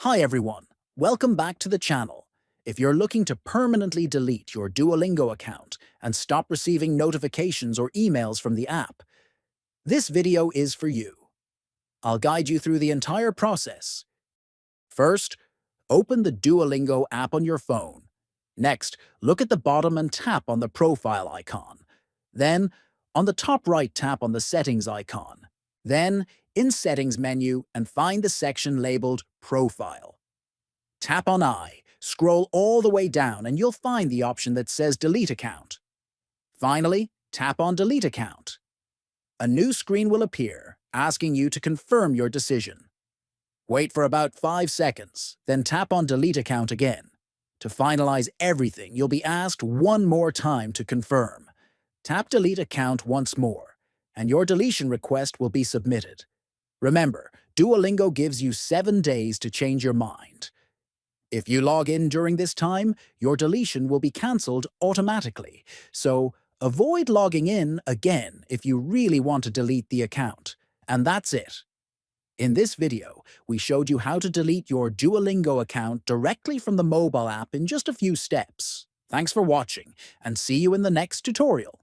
Hi everyone, welcome back to the channel. If you're looking to permanently delete your Duolingo account and stop receiving notifications or emails from the app, this video is for you. I'll guide you through the entire process. First, open the Duolingo app on your phone. Next, look at the bottom and tap on the profile icon. Then, on the top right, tap on the settings icon. Then, in Settings menu and find the section labeled Profile. Tap on I, scroll all the way down and you'll find the option that says Delete Account. Finally, tap on Delete Account. A new screen will appear, asking you to confirm your decision. Wait for about 5 seconds, then tap on Delete Account again. To finalize everything, you'll be asked one more time to confirm. Tap Delete Account once more, and your deletion request will be submitted. Remember, Duolingo gives you 7 days to change your mind. If you log in during this time, your deletion will be cancelled automatically, so avoid logging in again if you really want to delete the account. And that's it. In this video, we showed you how to delete your Duolingo account directly from the mobile app in just a few steps. Thanks for watching, and see you in the next tutorial.